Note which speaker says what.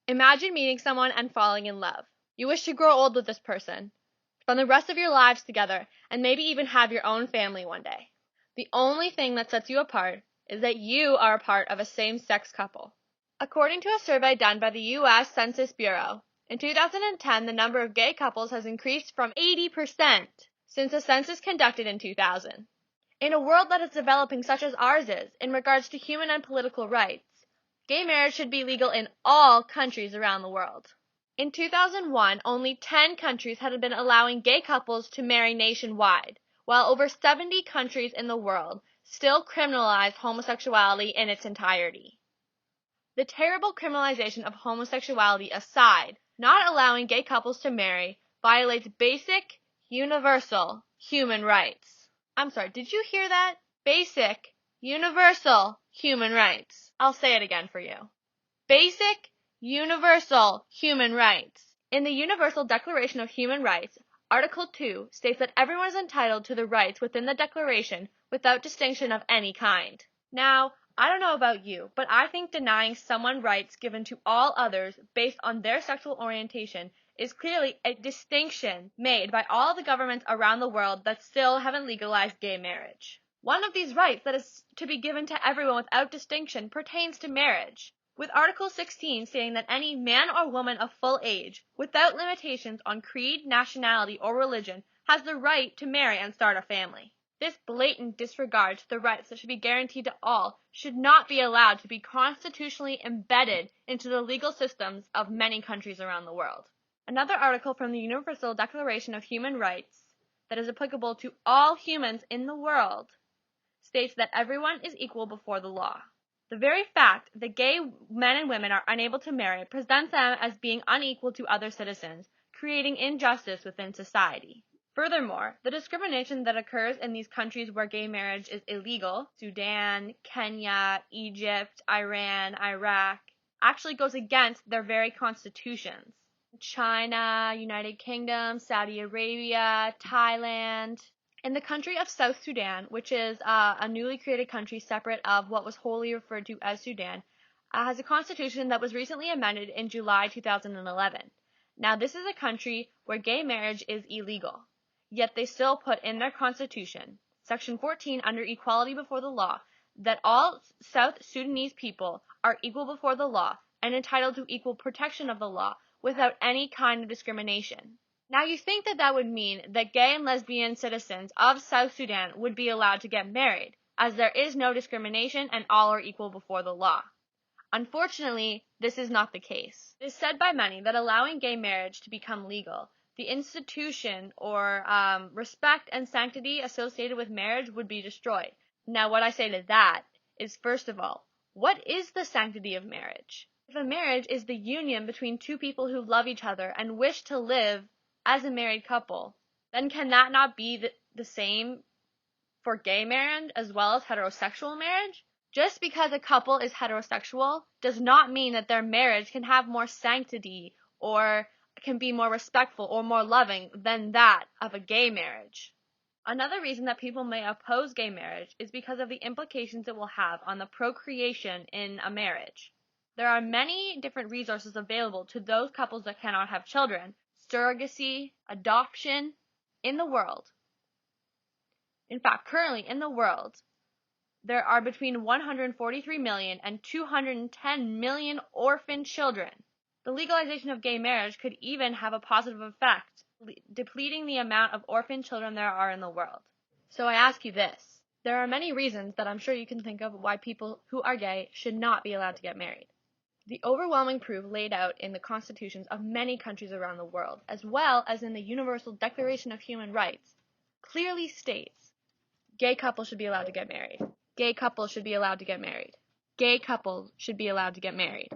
Speaker 1: Imagine meeting someone and falling in love. You wish to grow old with this person, spend the rest of your lives together, and maybe even have your own family one day. The only thing that sets you apart is that you are a part of a same-sex couple. According to a survey done by the U.S. Census Bureau, in 2010 the number of gay couples has increased from 80% since the census conducted in 2000. In a world that is developing such as ours is in regards to human and political rights, gay marriage should be legal in all countries around the world. In 2001, only 10 countries had been allowing gay couples to marry nationwide, while over 70 countries in the world still criminalize homosexuality in its entirety. The terrible criminalization of homosexuality aside, not allowing gay couples to marry violates basic, universal human rights. I'm sorry, did you hear that? Basic, universal human rights. I'll say it again for you. Basic, universal human rights. In the Universal Declaration of Human Rights, Article 2 states that everyone is entitled to the rights within the Declaration without distinction of any kind. Now, I don't know about you, but I think denying someone rights given to all others based on their sexual orientation is clearly a distinction made by all the governments around the world that still haven't legalized gay marriage. One of these rights that is to be given to everyone without distinction pertains to marriage, with Article 16 stating that any man or woman of full age, without limitations on creed, nationality, or religion, has the right to marry and start a family. This blatant disregard to the rights that should be guaranteed to all should not be allowed to be constitutionally embedded into the legal systems of many countries around the world. Another article from the Universal Declaration of Human Rights that is applicable to all humans in the world states that everyone is equal before the law. The very fact that gay men and women are unable to marry presents them as being unequal to other citizens, creating injustice within society. Furthermore, the discrimination that occurs in these countries where gay marriage is illegal, Sudan, Kenya, Egypt, Iran, Iraq, actually goes against their very constitutions. China, United Kingdom, Saudi Arabia, Thailand. In the country of South Sudan, which is a newly created country separate of what was wholly referred to as Sudan, has a constitution that was recently amended in July 2011. Now, this is a country where gay marriage is illegal. Yet they still put in their constitution, Section 14 under Equality Before the Law, that all South Sudanese people are equal before the law and entitled to equal protection of the law without any kind of discrimination. Now you think that that would mean that gay and lesbian citizens of South Sudan would be allowed to get married, as there is no discrimination and all are equal before the law. Unfortunately, this is not the case. It is said by many that allowing gay marriage to become legal, the institution or respect and sanctity associated with marriage would be destroyed. Now, what I say to that is, first of all, what is the sanctity of marriage? If a marriage is the union between two people who love each other and wish to live as a married couple, then can that not be the same for gay marriage as well as heterosexual marriage? Just because a couple is heterosexual does not mean that their marriage can have more sanctity or can be more respectful or more loving than that of a gay marriage. Another reason that people may oppose gay marriage is because of the implications it will have on the procreation in a marriage. There are many different resources available to those couples that cannot have children, surrogacy, adoption, in the world. In fact, currently in the world, there are between 143 million and 210 million orphan children. The legalization of gay marriage could even have a positive effect, depleting the amount of orphan children there are in the world. So I ask you this. There are many reasons that I'm sure you can think of why people who are gay should not be allowed to get married. The overwhelming proof laid out in the constitutions of many countries around the world, as well as in the Universal Declaration of Human Rights, clearly states gay couples should be allowed to get married. Gay couples should be allowed to get married. Gay couples should be allowed to get married.